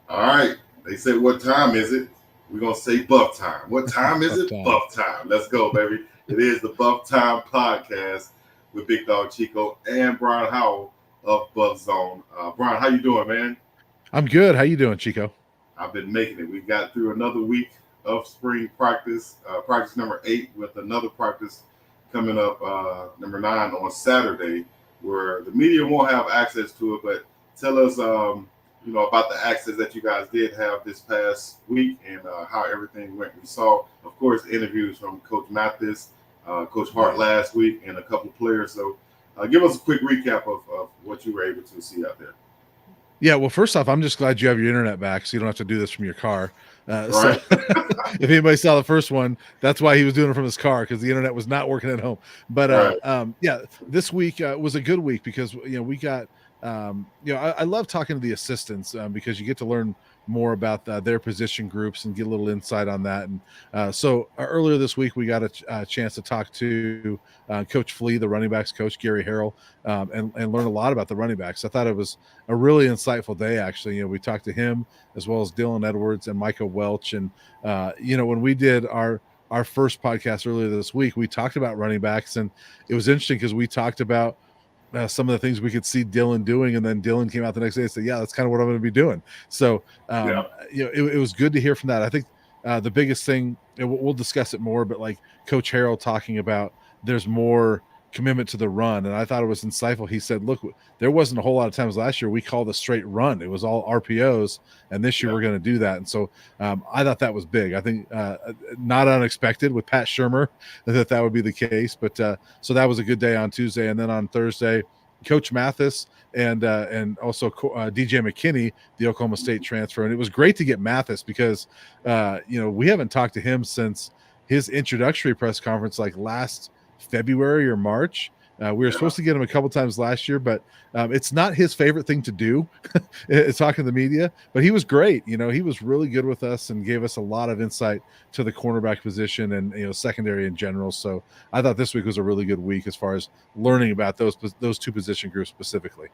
All right. They said, what time is it? We're going to say buff time. What time is it? BuffTime. Buff time. Let's go, baby. It is the Buff Time podcast with Bigg Dogg, Chico, and Brian Howell of BuffZone. Brian, how you doing, man? I'm good. How you doing, Chico? I've been making it. We got through another week of spring practice, practice number 8, with another practice coming up, number 9 on Saturday, where the media won't have access to it. But tell us, about the access that you guys did have this past week and how everything went. We saw, of course, interviews from Coach Mathis, Coach Hart Right. last week, and a couple of players. So give us a quick recap of what you were able to see out there. Yeah. Well, first off, I'm just glad you have your internet back, so you don't have to do this from your car. So, Right? if anybody saw the first one, that's why he was doing it from his car because the internet was not working at home. But Right. yeah, this week was a good week because we got I love talking to the assistants because you get to learn more about their position groups and get a little insight on that. And so earlier this week, we got a chance to talk to Coach Flea, the running backs coach, Gary Harrell, and learn a lot about the running backs. I thought it was a really insightful day. Actually, we talked to him as well as Dylan Edwards and Micah Welch. And when we did our first podcast earlier this week, we talked about running backs, and it was interesting because we talked about some of the things we could see Dylan doing, and then Dylan came out the next day and said, "Yeah, that's kind of what I'm going to be doing." So, Yeah. it was good to hear from that. I think the biggest thing, and we'll discuss it more, but like Coach Harrell talking about, there's more commitment to the run, and I thought it was insightful. He said, "Look, there wasn't a whole lot of times last year we called a straight run; it was all RPOs, and this year Yeah. we're going to do that." And so, I thought that was big. I think not unexpected with Pat Shermer that would be the case, but so that was a good day on Tuesday, and then on Thursday, Coach Mathis and also DJ McKinney, the Oklahoma State transfer, and it was great to get Mathis because we haven't talked to him since his introductory press conference like last February or March. We were Yeah. supposed to get him a couple times last year, but it's not his favorite thing to do, talking to the media. But he was great. He was really good with us and gave us a lot of insight to the cornerback position and secondary in general. So I thought this week was a really good week as far as learning about those two position groups specifically.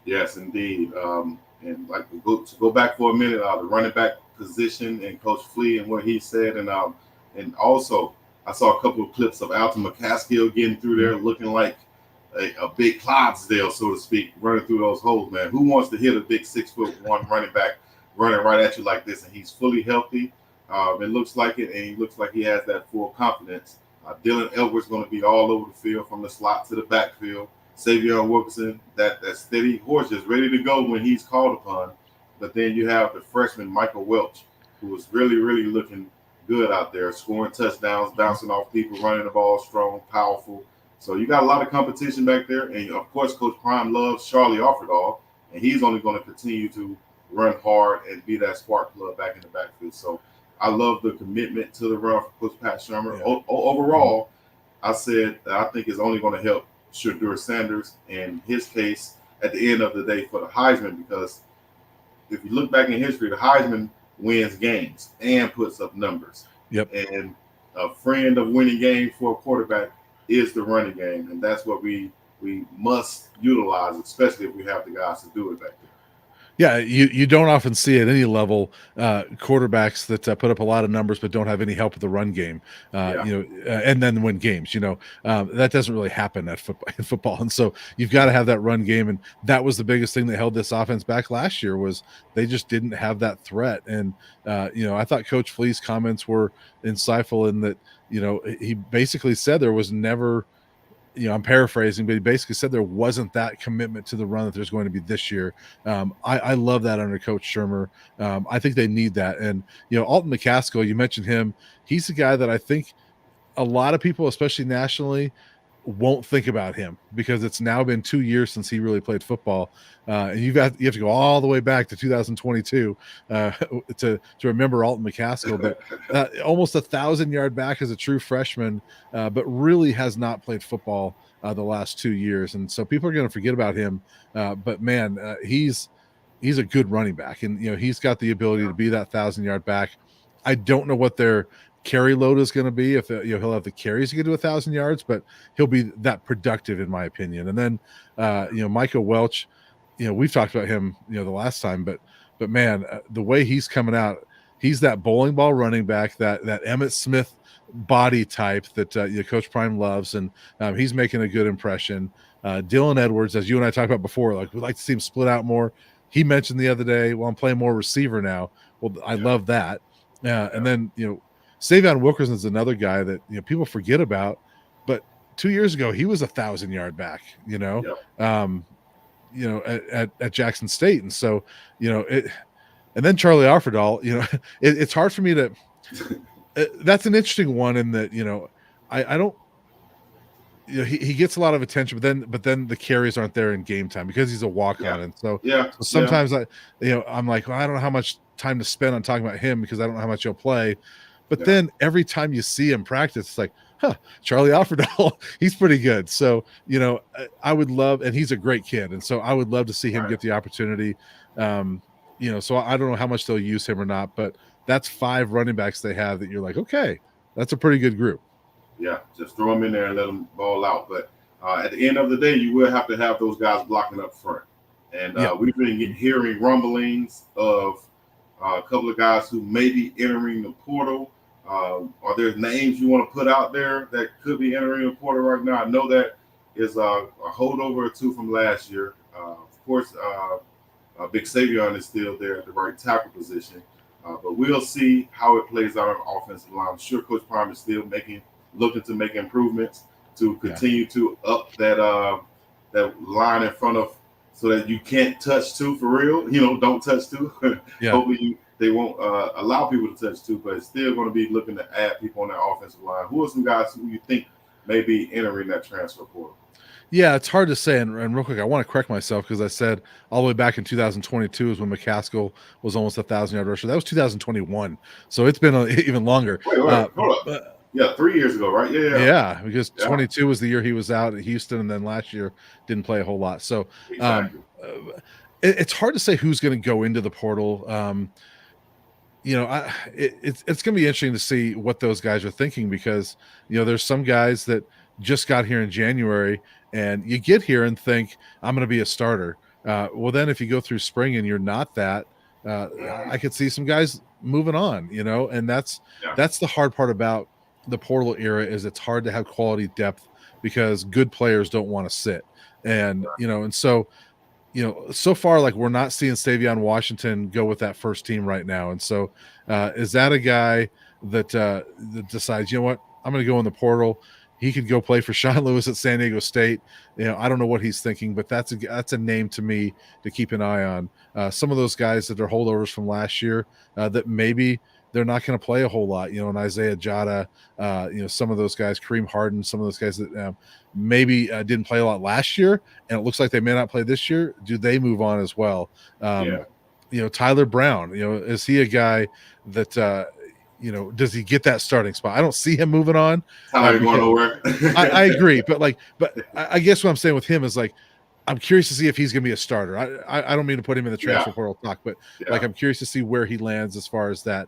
Yes, indeed. And like to go back for a minute, the running back position and Coach Flea and what he said, and also I saw a couple of clips of Alton McCaskill getting through there, looking like a big Clydesdale, so to speak, running through those holes. Man, who wants to hit a big 6'1" running back running right at you like this? And he's fully healthy. It looks like it, and he looks like he has that full confidence. Dylan Edwards going to be all over the field from the slot to the backfield. Savion Wilkerson, that steady horse is ready to go when he's called upon. But then you have the freshman Michael Welch, who is really, really looking good out there, scoring touchdowns, bouncing off people, running the ball strong, powerful. So you got a lot of competition back there. And of course, Coach Prime loves Charlie Offerdahl, and he's only going to continue to run hard and be that spark plug back in the backfield. So I love the commitment to the run for Coach Pat Shermer. Yeah. Overall, I said that I think it's only going to help Shadur Sanders in his case at the end of the day for the Heisman, because if you look back in history, the Heisman wins games and puts up numbers. Yep. And a friend of winning games for a quarterback is the running game, and that's what we must utilize, especially if we have the guys to do it back there. Yeah, you don't often see at any level quarterbacks that put up a lot of numbers but don't have any help with the run game, Yeah. and then win games. That doesn't really happen at football, and so you've got to have that run game, and that was the biggest thing that held this offense back last year was they just didn't have that threat. And I thought Coach Flea's comments were insightful in that he basically said there was never. I'm paraphrasing, but he basically said there wasn't that commitment to the run that there's going to be this year. I love that under Coach Shermer. I think they need that. And, Alton McCaskill, you mentioned him. He's the guy that I think a lot of people, especially nationally, won't think about him because it's now been 2 years since he really played football, and you have to go all the way back to 2022 to remember Alton McCaskill. But almost 1,000-yard back as a true freshman, but really has not played football the last 2 years, and so people are going to forget about him. But man, he's a good running back, and he's got the ability to be that 1,000-yard back. I don't know what their carry load is going to be if he'll have the carries to get to 1,000 yards, but he'll be that productive in my opinion. And then Micah Welch, we've talked about him the last time, but but man, the way he's coming out, he's that bowling ball running back, that Emmitt Smith body type that Coach Prime loves, and he's making a good impression. Dylan Edwards, as you and I talked about before, like we'd like to see him split out more. He mentioned the other day, well, I'm playing more receiver now. Well, I love that. And then Savion Wilkerson is another guy that people forget about, but 2 years ago he was 1,000-yard back. At Jackson State, and so it. And then Charlie Offerdahl, it's hard for me to. That's an interesting one in that I don't. He gets a lot of attention, but then the carries aren't there in game time because he's a walk-on, and so sometimes I'm like, well, I don't know how much time to spend on talking about him because I don't know how much he'll play. But then every time you see him practice, it's like, Charlie Offerdahl, he's pretty good. So I would love, and he's a great kid, and so I would love to see him get the opportunity. So I don't know how much they'll use him or not, but that's 5 running backs they have that you're like, okay, that's a pretty good group. Yeah, just throw them in there and let them ball out. But at the end of the day, you will have to have those guys blocking up front. And we've been hearing rumblings of a couple of guys who may be entering the portal. Are there names you want to put out there that could be entering the portal right now? I know that is a holdover or two from last year. Of course, Big Savion is still there at the right tackle position. But we'll see how it plays out on the offensive line. I'm sure Coach Prime is still looking to make improvements to continue to up that line in front of, so that you can't touch two for real. Don't touch two. Hopefully they won't allow people to touch two, but it's still going to be looking to add people on that offensive line. Who are some guys who you think may be entering that transfer portal? Yeah, it's hard to say. And real quick, I want to correct myself because I said all the way back in 2022 is when McCaskill was almost 1,000-yard rusher. That was 2021. So it's been even longer. Wait, hold up. 3 years ago, right? Yeah, because 22 was the year he was out at Houston, and then last year didn't play a whole lot. So exactly. It's hard to say who's going to go into the portal. It's going to be interesting to see what those guys are thinking, because there's some guys that just got here in January, and you get here and think, I'm going to be a starter. Well, then if you go through spring and you're not that, I could see some guys moving on, and that's the hard part about the portal era, is it's hard to have quality depth because good players don't want to sit. And, and so far, like, we're not seeing Savion Washington go with that first team right now. And so is that a guy that decides, what, I'm going to go in the portal? He could go play for Sean Lewis at San Diego State. I don't know what he's thinking, but that's a name to me to keep an eye on. Some of those guys that are holdovers from last year that maybe they're not going to play a whole lot, and Isaiah Jada, some of those guys, Kareem Harden, some of those guys that maybe didn't play a lot last year, and it looks like they may not play this year. Do they move on as well? Tyler Brown, is he a guy that, does he get that starting spot? I don't see him moving on. Going nowhere. I agree, but I guess what I'm saying with him is, like, I'm curious to see if he's going to be a starter. I don't mean to put him in the transfer portal talk, but like, I'm curious to see where he lands as far as that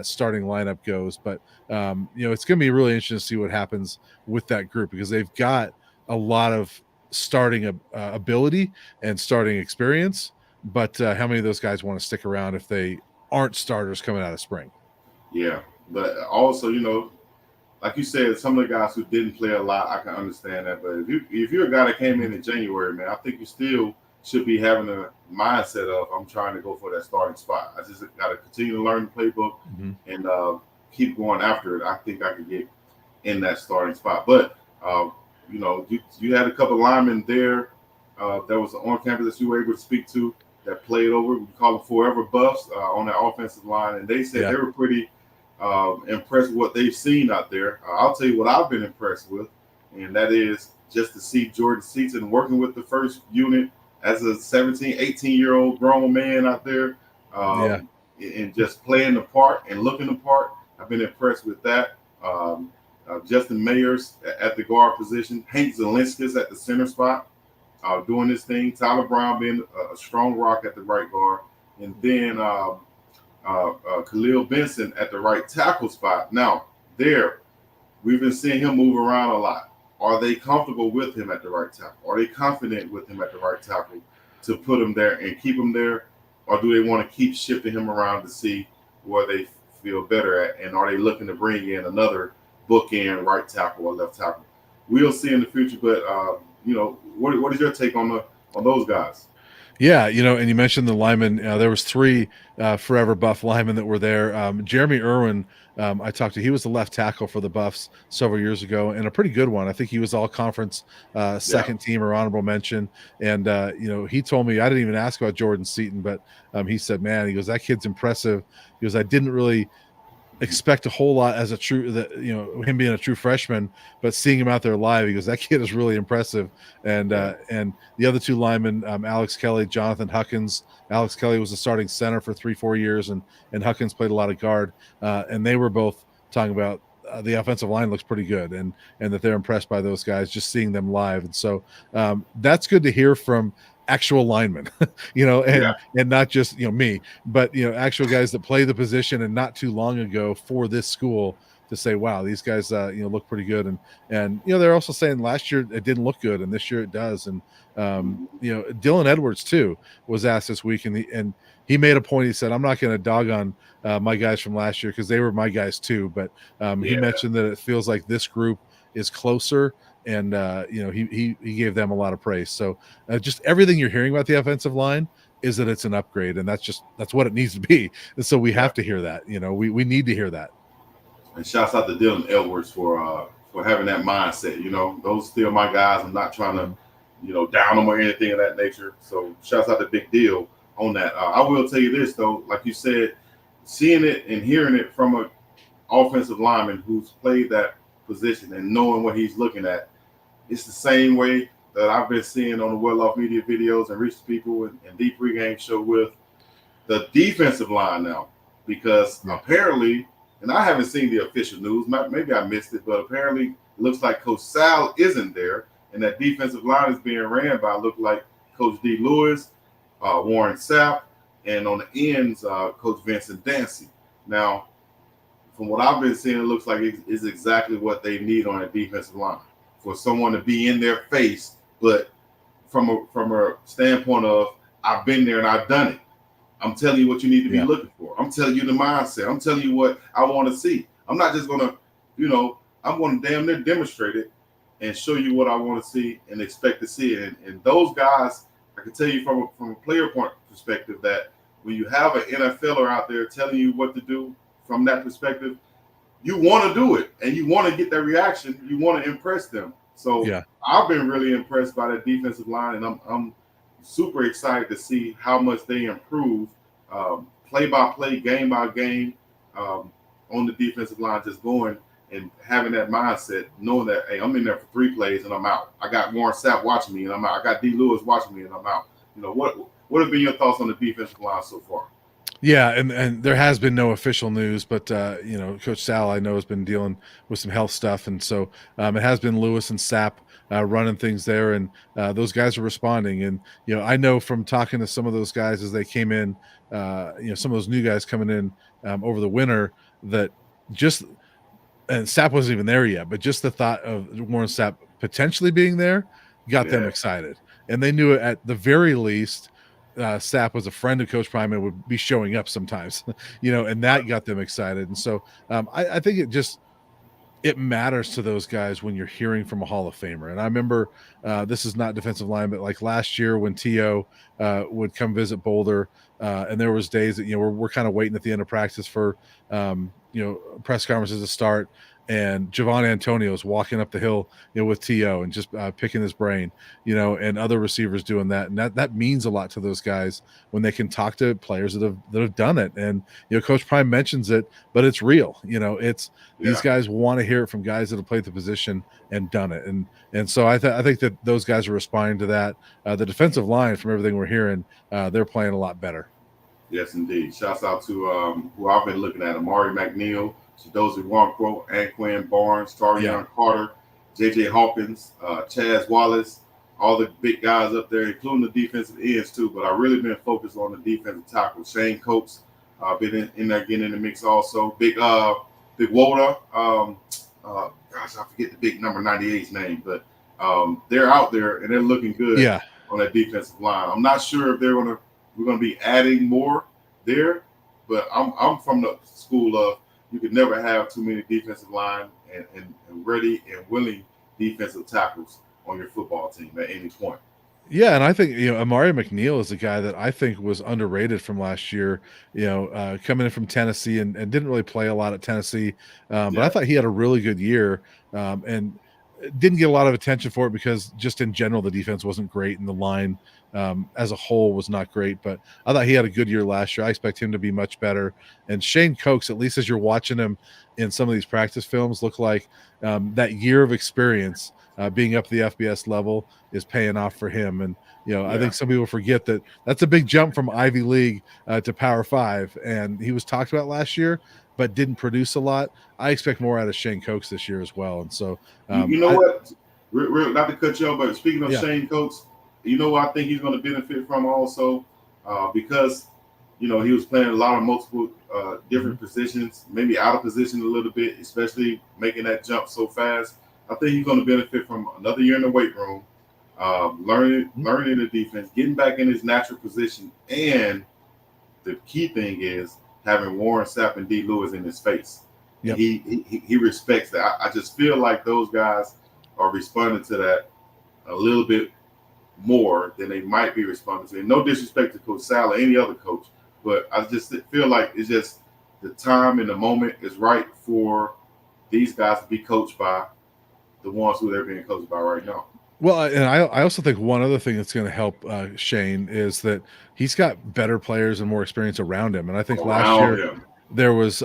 starting lineup goes. But it's going to be really interesting to see what happens with that group, because they've got a lot of starting ability and starting experience. But how many of those guys want to stick around if they aren't starters coming out of spring? Yeah, but also, like you said, some of the guys who didn't play a lot, I can understand that. But if you're a guy that came in January, man, I think you still should be having a mindset of, I'm trying to go for that starting spot. I just got to continue to learn the playbook and keep going after it. I think I could get in that starting spot. But you had a couple linemen there that was on campus that you were able to speak to that played over. We call them forever buffs on that offensive line, and they said they were pretty impressed with what they've seen out there. I'll tell you what I've been impressed with, and that is just to see Jordan Seaton working with the first unit as a 17, 18-year-old grown man out there, and just playing the part and looking the part. I've been impressed with that. Justin Mayers at the guard position, Hank Zielinskis at the center spot, doing this thing. Tyler Brown being a strong rock at the right guard, and then Khalil Benson at the right tackle spot. Now, we've been seeing him move around a lot. Are they comfortable with him at the right tackle? Are they confident with him at the right tackle to put him there and keep him there? or do they want to keep shifting him around to see where they feel better at, and are they looking to bring in another bookend right tackle or left tackle? We'll see in the future, but what is your take on those guys? Yeah, and you mentioned the linemen. There was three forever Buff linemen that were there. Jeremy Irwin, I talked to. He was the left tackle for the Buffs several years ago, and a pretty good one. I think he was all conference Yeah, second team or honorable mention. And he told me, I didn't even ask about Jordan Seaton, but he said, "Man, he goes, that kid's impressive." He goes, "I didn't really expect a whole lot as a true that him being a true freshman, but seeing him out there live, he goes, that kid is really impressive." And the other two linemen, Alex Kelly, Jonathan Huckins. Alex Kelly was a starting center for 3-4 years, and Huckins played a lot of guard, and they were both talking about the offensive line looks pretty good, and that they're impressed by those guys, just seeing them live. And so that's good to hear from actual linemen, yeah, and not just me, but actual guys that play the position, and not too long ago for this school, to say, wow, these guys look pretty good. And they're also saying last year it didn't look good, and this year it does. And Dylan Edwards too was asked this week, and he made a point. He said, I'm not going to dog on my guys from last year, because they were my guys too, but he yeah, mentioned that it feels like this group is closer, and he gave them a lot of praise. So just everything you're hearing about the offensive line is that it's an upgrade, and that's what it needs to be. And so we yeah. have to hear that. We need to hear that. And shouts out to Dylan Edwards for having that mindset. Those still my guys. I'm not trying to down them or anything of that nature. So shouts out to Big Deal on that. I will tell you this though, like you said, seeing it and hearing it from an offensive lineman who's played that position and knowing what he's looking at, it's the same way that I've been seeing on the Well Off Media videos and Reach People and Deep Pregame Show with the defensive line now, because Yeah. apparently, and I haven't seen the official news, maybe I missed it, but apparently it looks like Coach Sal isn't there, and that defensive line is being ran by, look like, Coach D. Lewis, Warren Sapp, and on the ends, Coach Vincent Dancy. Now, from what I've been seeing, it looks like it's exactly what they need on a defensive line, for someone to be in their face, but from a standpoint of, I've been there and I've done it. I'm telling you what you need to be looking for. I'm telling you the mindset. I'm telling you what I want to see. I'm not just gonna, I'm going to damn near demonstrate it and show you what I want to see and expect to see it. And those guys, I can tell you from a player point perspective, that when you have an NFLer out there telling you what to do from that perspective, you want to do it and you want to get that reaction. You want to impress them. So I've been really impressed by that defensive line, and I'm super excited to see how much they improve play by play, game by game on the defensive line, just going and having that mindset, knowing that, hey, I'm in there for 3 plays and I'm out. I got Warren Sapp watching me and I'm out. I got D. Lewis watching me and I'm out. What have been your thoughts on the defensive line so far? Yeah, and there has been no official news, but Coach Sal, I know, has been dealing with some health stuff, and so it has been Lewis and Sapp running things there, and those guys are responding. And I know from talking to some of those guys as they came in, some of those new guys coming in over the winter, that just, and Sapp wasn't even there yet, but just the thought of Warren Sapp potentially being there got them excited, and they knew at the very least. Sapp was a friend of Coach Prime and would be showing up sometimes, and that got them excited. And so I think it matters to those guys when you're hearing from a Hall of Famer. And I remember this is not defensive line, but like last year when T.O. Would come visit Boulder, and there was days that we're kind of waiting at the end of practice for press conferences to start, and Javon Antonio's walking up the hill with T.O. and just picking his brain, and other receivers doing that, and that means a lot to those guys when they can talk to players that have done it. And Coach Prime mentions it, but it's real. These guys want to hear it from guys that have played the position and done it, and so I think that those guys are responding to that. The defensive line, from everything we're hearing, they're playing a lot better. Yes, indeed. Shouts out to who I've been looking at: Amari McNeil, Chidozie Nwankwo, Anquan Barnes, Tarion Carter, J.J. Hawkins, Chaz Wallace, all the big guys up there, including the defensive ends too. But I really been focused on the defensive tackle. Shane Coates been in there getting in the mix also. Big Woda. Gosh, I forget the big number 98's name, but they're out there and they're looking good on that defensive line. I'm not sure if they're going to we're going to be adding more there. But I'm from the school of you could never have too many defensive line and ready and willing defensive tackles on your football team at any point. Yeah, and I think Amari McNeil is a guy that I think was underrated from last year. Coming in from Tennessee and didn't really play a lot at Tennessee, but I thought he had a really good year and didn't get a lot of attention for it because just in general the defense wasn't great and the line as a whole was not great. But I thought he had a good year last year. I expect him to be much better. And Shane Cokes, at least as you're watching him in some of these practice films, look like that year of experience. Being up the FBS level is paying off for him. And, I think some people forget that that's a big jump from Ivy League to Power 5. And he was talked about last year, but didn't produce a lot. I expect more out of Shane Cokes this year as well. And so, what? Not to cut you off, but speaking of Shane Cokes, what I think he's going to benefit from also because, he was playing a lot of multiple different positions, maybe out of position a little bit, especially making that jump so fast. I think he's going to benefit from another year in the weight room, learning the defense, getting back in his natural position, and the key thing is having Warren Sapp and D. Lewis in his face. Yep. He respects that. I just feel like those guys are responding to that a little bit more than they might be responding to. And no disrespect to Coach Sal or any other coach, but I just feel like it's just the time and the moment is right for these guys to be coached by the ones who they're being coached by right now. Well, and I also think one other thing that's going to help Shane is that he's got better players and more experience around him. And I think last year there was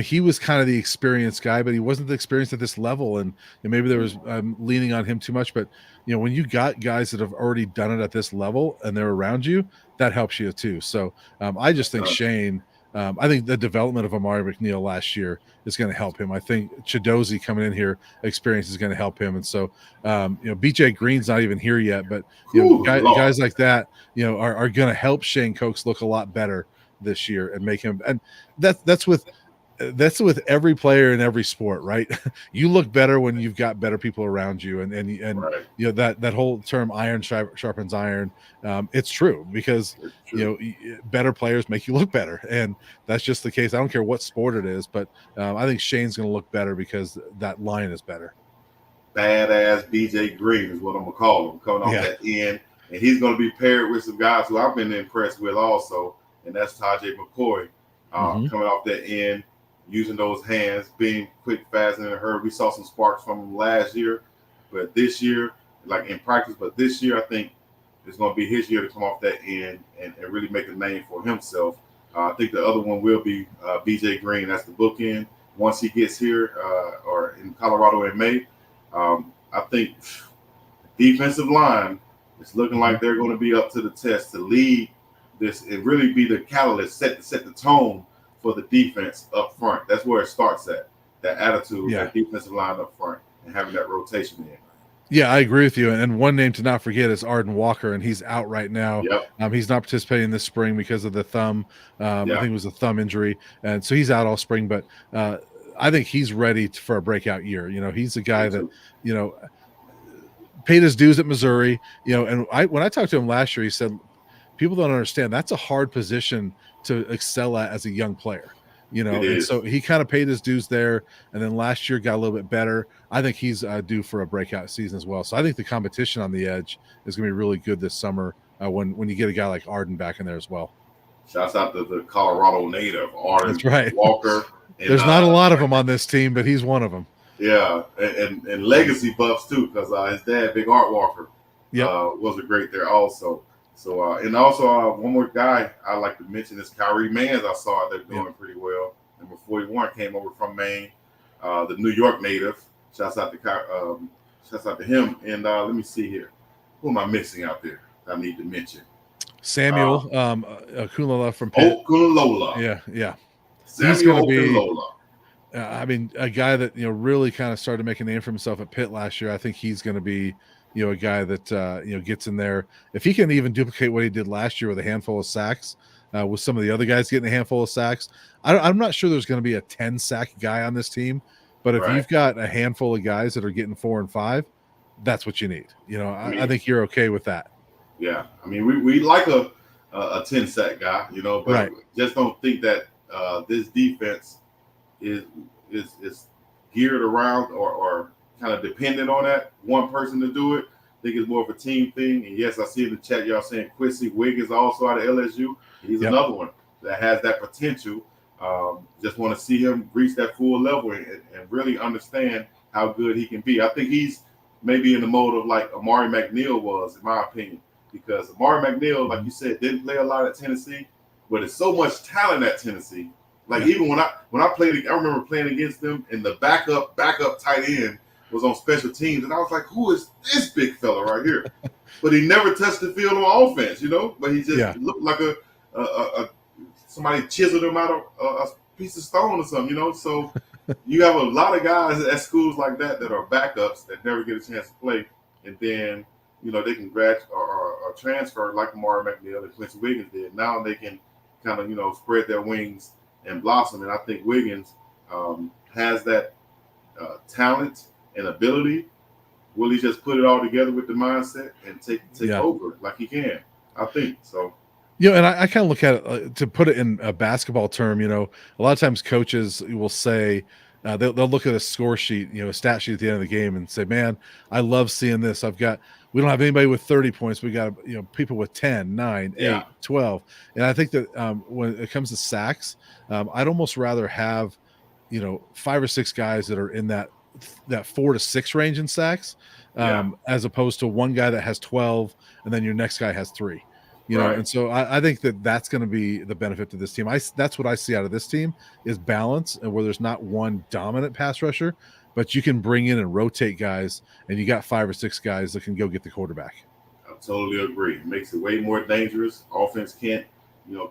he was kind of the experienced guy, but he wasn't the experienced at this level. And maybe there was leaning on him too much. But, when you got guys that have already done it at this level and they're around you, that helps you too. So I just think Shane – I think the development of Amari McNeil last year is going to help him. I think Chidozie coming in here, experience is going to help him. And so, BJ Green's not even here yet, but guys like that, are going to help Shane Cokes look a lot better this year and make him. And that's with every player in every sport, right? You look better when you've got better people around you, and right. That whole term "iron sharpens iron." It's true because better players make you look better, and that's just the case. I don't care what sport it is, but I think Shane's going to look better because that line is better. Badass BJ Green is what I'm gonna call him, coming off that end, and he's going to be paired with some guys who I've been impressed with also, and that's Tajay McCoy coming off that end. Using those hands, being quick, fast, and in a hurry. We saw some sparks from him last year, but this year, like in practice, but this year, I think it's going to be his year to come off that end and really make a name for himself. I think the other one will be BJ Green. That's the bookend. Once he gets here or in Colorado in May, I think defensive line is looking like they're going to be up to the test to lead this and really be the catalyst, set the tone for the defense up front. That's where it starts at, that attitude, that defensive line up front, and having that rotation in. Yeah, I agree with you. And one name to not forget is Arden Walker, and he's out right now. Yep. He's not participating this spring because of the thumb. I think it was a thumb injury, and so he's out all spring. But I think he's ready for a breakout year. He's a guy that paid his dues at Missouri. And when I talked to him last year, he said people don't understand that's a hard position to excel at as a young player, and so he kind of paid his dues there. And then last year got a little bit better. I think he's due for a breakout season as well. So I think the competition on the edge is going to be really good this summer when you get a guy like Arden back in there as well. Shouts out to the Colorado native, Arden That's right. Walker. And, there's not a lot of them on this team, but he's one of them. Yeah, and legacy buffs too, because his dad, Big Art Walker, was a great there also. So, and also one more guy I like to mention is Kyrie Mans. I saw they're doing pretty well. Number 41 came over from Maine, the New York native. Shouts out to him. And let me see here. Who am I missing out there I need to mention? Samuel Kunlola from Pitt. Kunlola. Yeah. Samuel Kunlola. A guy that really kind of started to make a name for himself at Pitt last year. I think he's going to be a guy that gets in there. If he can even duplicate what he did last year with a handful of sacks, with some of the other guys getting a handful of sacks, I'm not sure there's going to be a 10-sack guy on this team. But if you've got a handful of guys that are getting 4 and 5, that's what you need. I think you're okay with that. Yeah, I mean, we like a 10 sack guy, but Right. just don't think that this defense is is geared around or kind of dependent on that one person to do it. I think it's more of a team thing. And yes, I see in the chat y'all saying Quincy Wiggins also out of LSU. He's Yep. another one that has that potential. Just want to see him reach that full level and really understand how good he can be. I think he's maybe in the mode of like Amari McNeil was, in my opinion, because Amari McNeil, like you said, didn't play a lot at Tennessee, but it's so much talent at Tennessee. Like even when I played, I remember playing against them, and the backup tight end was on special teams, and I was like, "Who is this big fella right here?" But he never touched the field on offense, But he just looked like a somebody chiseled him out of a piece of stone or something, So you have a lot of guys at schools like that are backups that never get a chance to play, and then they can grad or transfer like Amari McNeil and Quincy Wiggins did. Now they can kind of spread their wings and blossom. And I think Wiggins has that talent and ability. Will he just put it all together with the mindset and take over like he can? I think so. And I kind of look at it to put it in a basketball term. A lot of times coaches will say they'll look at a score sheet, a stat sheet at the end of the game, and say, "Man, I love seeing this. We don't have anybody with 30 points. We got people with 10, 9, 8, 12." And I think that when it comes to sacks, I'd almost rather have 5 or 6 guys that are in that 4 to 6 range in sacks, as opposed to one guy that has 12 and then your next guy has 3. And so I think that that's going to be the benefit to this team. That's what I see out of this team is balance, and where there's not one dominant pass rusher, but you can bring in and rotate guys, and you got 5 or 6 guys that can go get the quarterback. I totally agree. It makes it way more dangerous. Offense can't,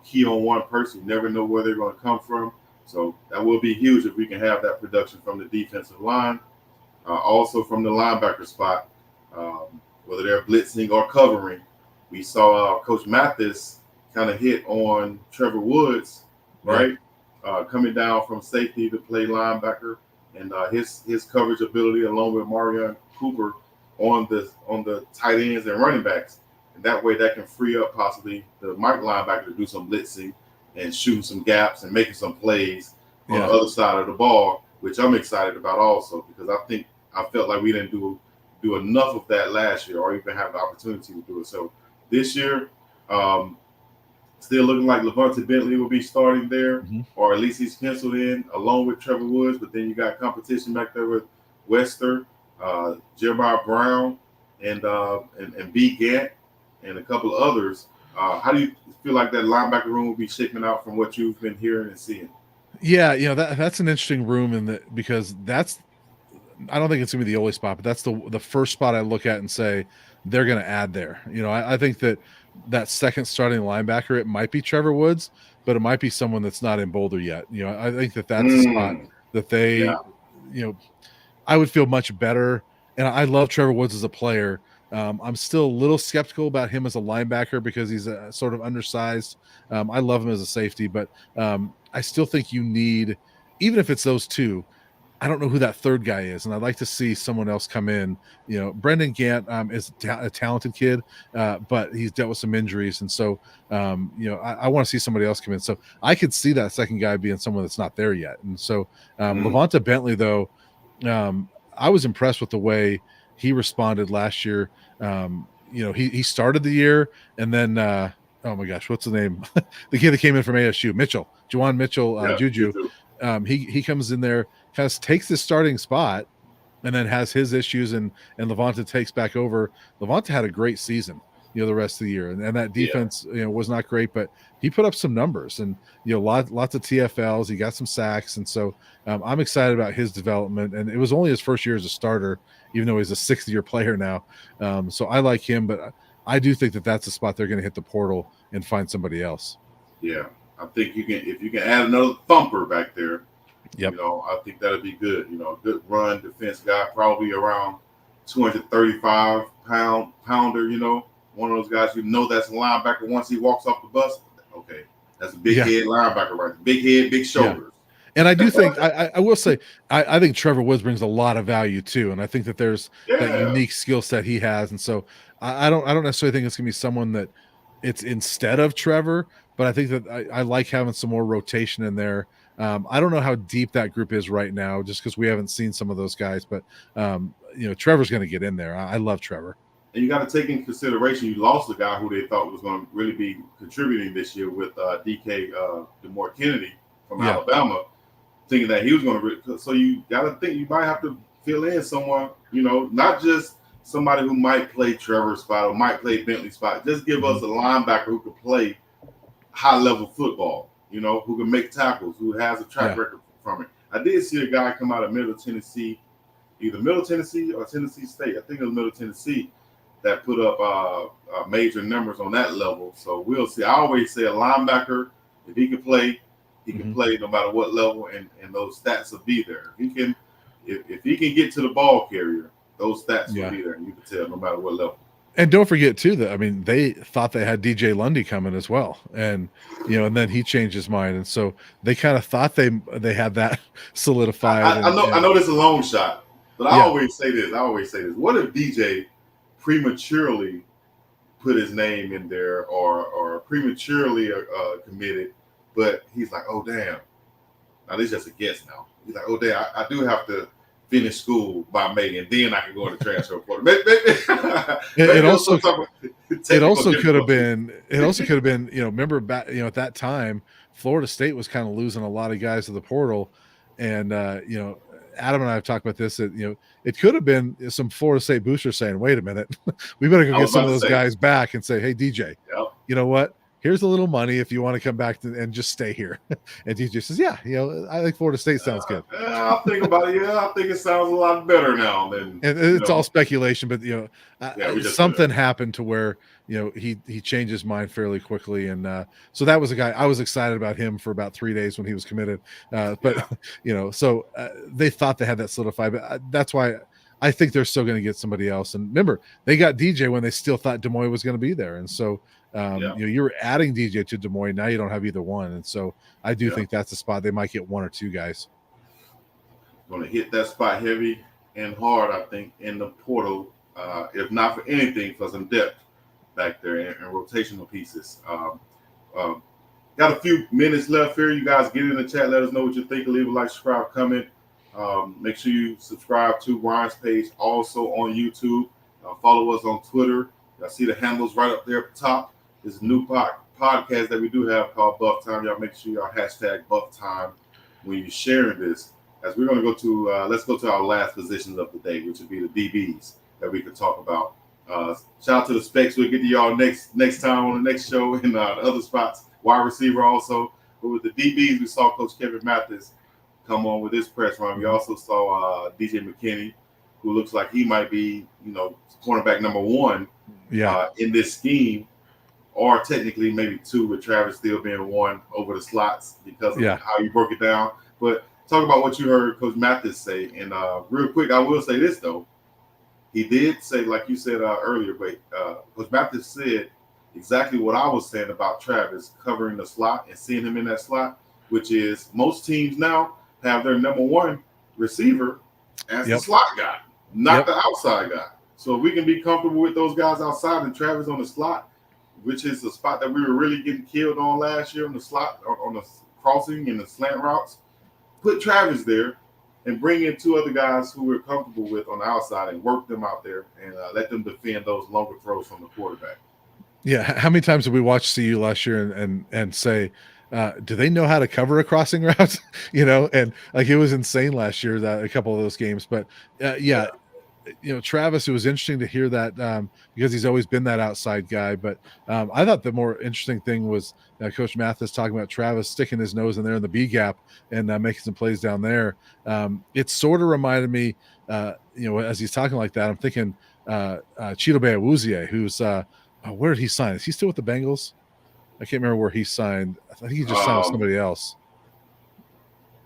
key on one person. You never know where they're going to come from. So that will be huge if we can have that production from the defensive line. Also from the linebacker spot, whether they're blitzing or covering. We saw Coach Mathis kind of hit on Trevor Woods, right? Coming down from safety to play linebacker, and his coverage ability along with Marion Cooper on the tight ends and running backs. And that way that can free up possibly the Mike linebacker to do some blitzing and shooting some gaps and making some plays on the other side of the ball, which I'm excited about also, because I felt like we didn't do enough of that last year or even have the opportunity to do it. So this year, still looking like Levante Bentley will be starting there, or at least he's penciled in along with Trevor Woods. But then you got competition back there with Wester, Jeremiah Brown, and B. Gant, and a couple of others. How do you feel like that linebacker room will be shaping out from what you've been hearing and seeing? Yeah, that's an interesting room because I don't think it's gonna be the only spot, but that's the first spot I look at and say they're gonna add there. I think that second starting linebacker, it might be Trevor Woods, but it might be someone that's not in Boulder yet. I think that's a spot that they, I would feel much better. And I love Trevor Woods as a player. I'm still a little skeptical about him as a linebacker because he's a sort of undersized. I love him as a safety, but I still think you need, even if it's those two, I don't know who that third guy is, and I'd like to see someone else come in. Brendan Gant is a talented kid, but he's dealt with some injuries, and so I want to see somebody else come in. So I could see that second guy being someone that's not there yet. And so Levante Bentley, though, I was impressed with the way he responded last year. He started the year, and then oh my gosh, what's the name? The kid that came in from ASU, Juwan Mitchell, Juju. He comes in there, kind of takes the starting spot, and then has his issues, and Levante takes back over. Levante had a great season, the rest of the year, and that defense, was not great, but he put up some numbers, and lots of TFLs. He got some sacks, and so I'm excited about his development. And it was only his first year as a starter, even though he's a 6th-year player now. So I like him, but I do think that that's a spot they're going to hit the portal and find somebody else. Yeah. I think if you can add another thumper back there, yep. I think that'll be good. A good run defense guy, probably around 235 pounder. One of those guys that's a linebacker once he walks off the bus. Okay, that's a big head linebacker, right? Big head, big shoulders. And I do think I will say I think Trevor Woods brings a lot of value too, and I think that there's that Yeah. unique skill set he has, and so I don't necessarily think it's gonna be someone that it's instead of Trevor, but I think that I like having some more rotation in there. I don't know how deep that group is right now, just because we haven't seen some of those guys, but Trevor's going to get in there. I love Trevor. And you got to take into consideration you lost a guy who they thought was going to really be contributing this year with DK DeMore Kennedy from Alabama, thinking that he was going to. So you got to think you might have to fill in someone, not just somebody who might play Trevor's spot or might play Bentley's spot. Just give us a linebacker who could play high level football, who can make tackles, who has a track record from it. I did see a guy come out of Middle Tennessee, either Middle Tennessee or Tennessee State. I think it was Middle Tennessee that put up major numbers on that level. So we'll see. I always say a linebacker, if he can play, he can play no matter what level, and those stats will be there. If he can get to the ball carrier, those stats will be there, and you can tell no matter what level. And don't forget too that they thought they had DJ Lundy coming as well, and and then he changed his mind, and so they kind of thought they had that solidified. I know this is a long shot, but I always say this. What if DJ prematurely put his name in there, or prematurely committed, but he's like, oh damn, now this is just a guess now. He's like, oh damn, I do have to finish school by May, and then I can go in the transfer portal. It also could have been. Remember back, at that time, Florida State was kind of losing a lot of guys to the portal, and Adam and I have talked about this. That it could have been some Florida State boosters saying, "Wait a minute, we better go get some of those guys back and say, hey DJ, you know what? Here's a little money if you want to come back and just stay here." And DJ says, yeah, I think Florida State sounds good. I'll think about it. I think it sounds a lot better now than. And it's all speculation, but something happened to where he changed his mind fairly quickly, and so that was a guy I was excited about him for about 3 days when he was committed. But so they thought they had that solidified, but that's why I think they're still going to get somebody else. And remember, they got DJ when they still thought Des Moines was going to be there, and so. You're adding DJ to Des Moines. Now you don't have either one. And so I do think that's the spot. They might get one or two guys. Going to hit that spot heavy and hard, I think, in the portal, if not for anything, for some depth back there and rotational pieces. Got a few minutes left here. You guys get in the chat. Let us know what you think. Leave a like, subscribe, comment. Make sure you subscribe to Brian's page, also on YouTube. Follow us on Twitter. Y'all see the handles right up there at the top. This new podcast that we do have called BuffTime. Y'all make sure y'all hashtag BuffTime when you're sharing this. As we're going to go to, let's go to our last positions of the day, which would be the DBs that we could talk about. Shout out to the specs. We'll get to y'all next time on the next show in the other spots. Wide receiver also. But with the DBs, we saw Coach Kevin Mathis come on with his press run. We also saw DJ McKinney, who looks like he might be, cornerback number one in this scheme. Or technically maybe two, with Travis still being one over the slots because of how you broke it down. But talk about what you heard Coach Mathis say. And real quick, I will say this, though. He did say, like you said earlier, but Coach Mathis said exactly what I was saying about Travis covering the slot and seeing him in that slot, which is most teams now have their number one receiver as the slot guy, not the outside guy. So if we can be comfortable with those guys outside and Travis on the slot, which is the spot that we were really getting killed on last year on the slot, on the crossing and the slant routes. Put Travis there and bring in two other guys who we're comfortable with on the outside and work them out there and let them defend those longer throws from the quarterback. Yeah. How many times did we watch CU last year and say, do they know how to cover a crossing route? And like it was insane last year, that a couple of those games. But Travis, it was interesting to hear that because he's always been that outside guy. But I thought the more interesting thing was Coach Mathis talking about Travis sticking his nose in there in the B gap and making some plays down there. It sort of reminded me, as he's talking like that, I'm thinking Chido Awuzie, who's where did he sign? Is he still with the Bengals? I can't remember where he signed. I think he just signed with somebody else.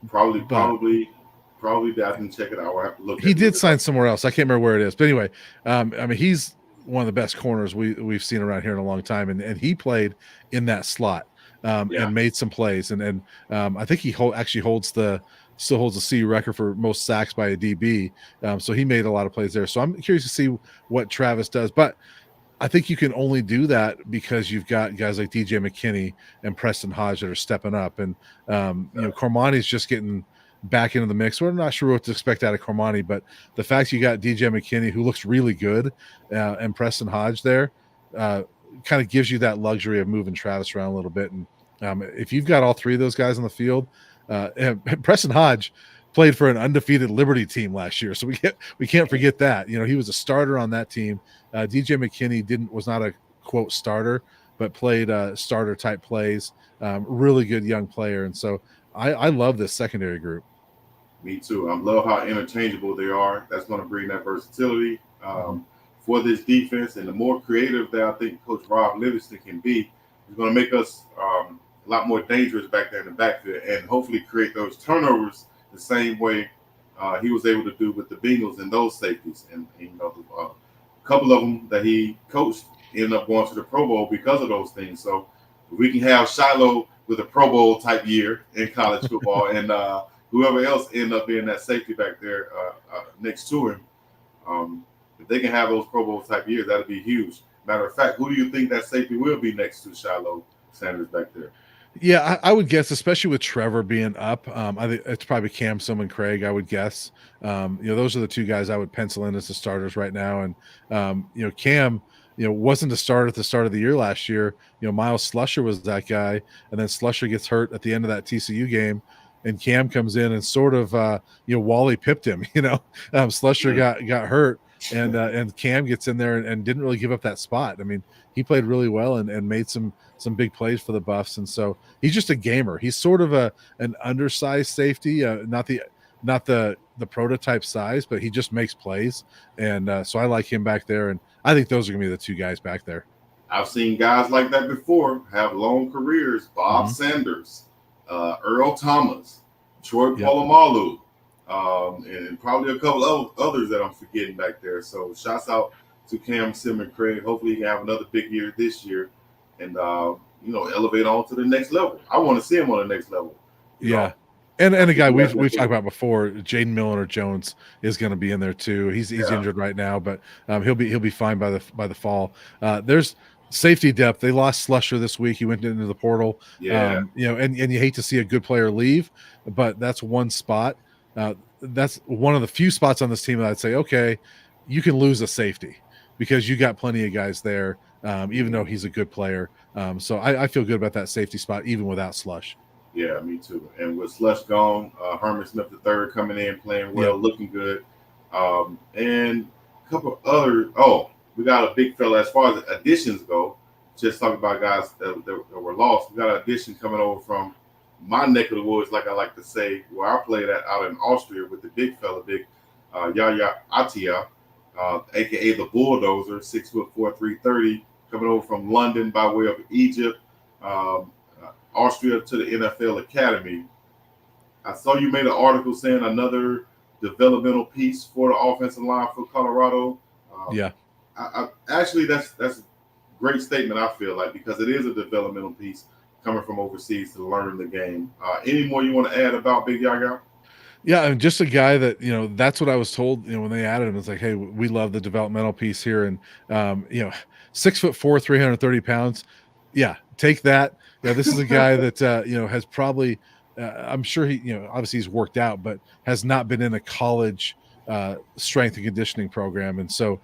Probably. I can check it out. I have to look. He did sign somewhere else. I can't remember where it is. But anyway, he's one of the best corners we've seen around here in a long time, and he played in that slot. Yeah. and made some plays. And I think he actually still holds the CU record for most sacks by a DB. So he made a lot of plays there. So I'm curious to see what Travis does. But I think you can only do that because you've got guys like DJ McKinney and Preston Hodge that are stepping up. And, Cormani's just getting back into the mix. We're not sure what to expect out of Cormani, but the fact you got DJ McKinney, who looks really good, and Preston Hodge there, kind of gives you that luxury of moving Travis around a little bit. And if you've got all three of those guys on the field, and Preston Hodge played for an undefeated Liberty team last year, so we can't forget that. He was a starter on that team. DJ McKinney was not a quote starter, but played starter type plays. Really good young player, and so I love this secondary group. Me too. I love how interchangeable they are. That's going to bring that versatility for this defense, and the more creative that I think Coach Rob Livingston can be, is going to make us a lot more dangerous back there in the backfield, and hopefully create those turnovers the same way he was able to do with the Bengals and those safeties. And a couple of them that he coached ended up going to the Pro Bowl because of those things. So if we can have Shiloh with a Pro Bowl type year in college football, and whoever else end up being that safety back there next to him, if they can have those Pro Bowl type years, that'd be huge. Matter of fact, who do you think that safety will be next to Shiloh Sanders back there? Yeah, I would guess, especially with Trevor being up, I think it's probably Cam, and Craig, I would guess. Those are the two guys I would pencil in as the starters right now. And, Cam, wasn't a starter at the start of the year last year. Miles Slusher was that guy. And then Slusher gets hurt at the end of that TCU game. And Cam comes in and sort of, Wally pipped him, Slusher got hurt. And Cam gets in there and didn't really give up that spot. I mean, he played really well and made some big plays for the Buffs. And so he's just a gamer. He's sort of an undersized safety, not the prototype size, but he just makes plays. And so I like him back there. And I think those are going to be the two guys back there. I've seen guys like that before have long careers. Bob Sanders, Earl Thomas, Troy Polamalu, and probably a couple of others that I'm forgetting back there. So shouts out to Cam, and Craig. Hopefully he can have another big year this year and, elevate on to the next level. I want to see him on the next level. Yeah. And a guy we've talked about before, Jaden Milner-Jones is going to be in there too. He's injured right now, but he'll be fine by the fall. There's safety depth. They lost Slusher this week. He went into the portal. Yeah. And you hate to see a good player leave, but that's one spot. That's one of the few spots on this team that I'd say, okay, you can lose a safety because you got plenty of guys there, even though he's a good player. So I feel good about that safety spot, even without Slush. Yeah, me too. And with Slush gone, Herman Smith III coming in, playing well, looking good. And a couple of other, we got a big fella as far as additions go. Just talking about guys that were lost. We got an addition coming over from my neck of the woods, like I like to say, where I played out in Austria with the big fella, Yaya Atia, a.k.a. the Bulldozer, 6'4", 330, coming over from London by way of Egypt. Austria to the NFL Academy. I saw you made an article saying another developmental piece for the offensive line for Colorado. I actually, that's a great statement, I feel like, because it is a developmental piece coming from overseas to learn the game. Any more you want to add about Big Yaya? Yeah, and just a guy that, that's what I was told, when they added him. It's like, hey, we love the developmental piece here. And, 6'4", 330 pounds. Yeah, take that. Yeah, this is a guy that, has probably, I'm sure he, obviously he's worked out, but has not been in a college strength and conditioning program. And so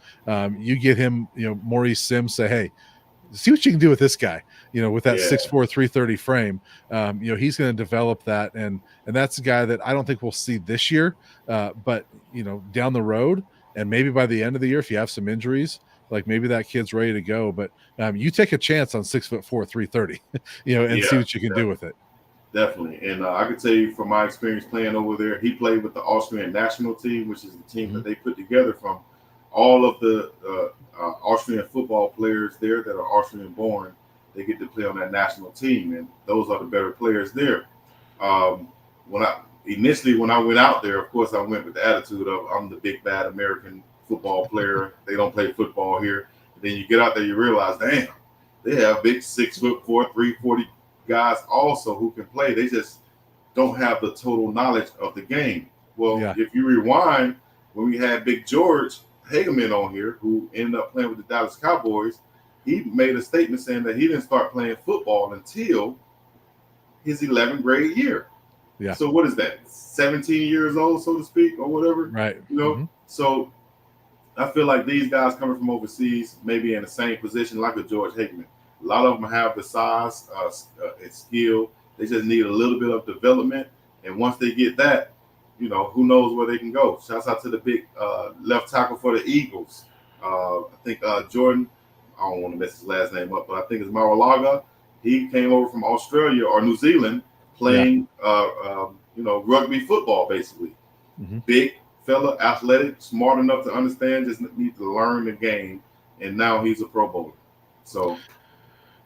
you get him, Maurice Sims say, hey, see what you can do with this guy, with that 6'4", 330 frame. He's going to develop that. And that's a guy that I don't think we'll see this year, but, down the road and maybe by the end of the year, if you have some injuries, like maybe that kid's ready to go. But you take a chance on 6'4", 330, and see what you can do with it. Definitely. And I can tell you from my experience playing over there, he played with the Austrian national team, which is the team that they put together from all of the Austrian football players there that are Austrian born. They get to play on that national team, and those are the better players there. When I went out there, of course, I went with the attitude of I'm the big bad American football player. They don't play football here. And then you get out there, you realize, damn, they have big 6'4", 340 guys also who can play. They just don't have the total knowledge of the game. Well, Yeah. if you rewind, when we had Big George Hageman on here, who ended up playing with the Dallas Cowboys, he made a statement saying that he didn't start playing football until his 11th grade year. Yeah. So what is that? 17 years old, so to speak, or whatever. Right. You know. Mm-hmm. So I feel like these guys coming from overseas, maybe in the same position like a George Hageman. A lot of them have the size and skill. They just need a little bit of development, and once they get that, you know, who knows where they can go. Shouts out to the big left tackle for the Eagles. I think Jordan, I don't want to mess his last name up, but I think it's Maralaga. He came over from Australia or New Zealand playing, you know, rugby football, basically. Mm-hmm. Big fella, athletic, smart enough to understand, just need to learn the game, and now he's a Pro Bowler. So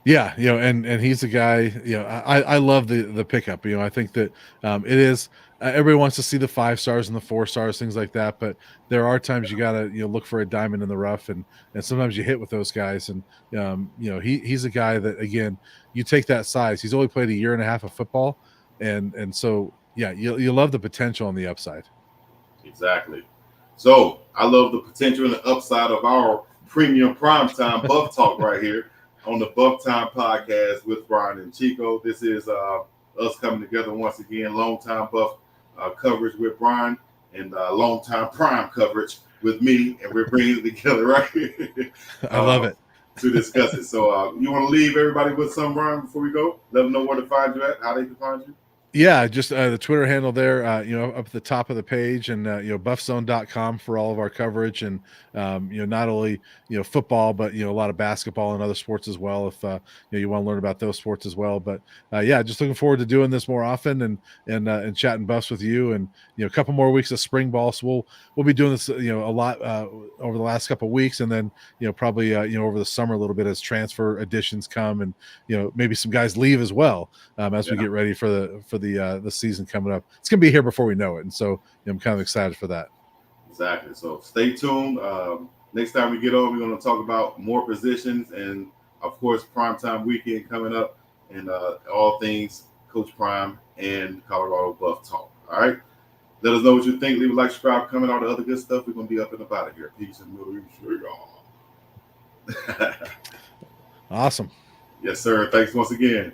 yeah, you know, and he's a guy, you know, I love the pickup. You know, I think that it is everybody wants to see the 5 stars and the 4 stars, things like that, but there are times you gotta, you know, look for a diamond in the rough, and sometimes you hit with those guys. And you know, he's a guy that, again, you take that size, he's only played a year and a half of football, and so yeah, you love the potential on the upside. exactly. So I love the potential and the upside of our premium primetime Buff Talk right here on the BuffTime podcast with Brian and Chico. This is us coming together once again, long time Buff coverage with Brian, and long time Prime coverage with me, and we're bringing it together right here. I love it. To discuss it. So you want to leave everybody with some, Brian, before we go? Let them know where to find you at, how they can find you. Yeah, just the Twitter handle there, you know, up at the top of the page, and you know, buffzone.com for all of our coverage, and you know, not only, you know, football, but you know, a lot of basketball and other sports as well, if you know, you want to learn about those sports as well. But yeah, just looking forward to doing this more often, and chatting Buffs with you. And you know, a couple more weeks of spring ball, so we'll be doing this, you know, a lot over the last couple of weeks, and then you know, probably you know, over the summer a little bit as transfer additions come, and you know, maybe some guys leave as well, as we get ready for the season coming up. It's gonna be here before we know it, and so you know, I'm kind of excited for that. Exactly. So stay tuned. Next time we get on, we're going to talk about more positions, and of course, primetime weekend coming up, and all things Coach Prime and Colorado Buff Talk. All right. Let us know what you think. Leave a like, subscribe, comment, all the other good stuff. We're going to be up and about it here. Peace and Awesome. Yes, sir. Thanks once again.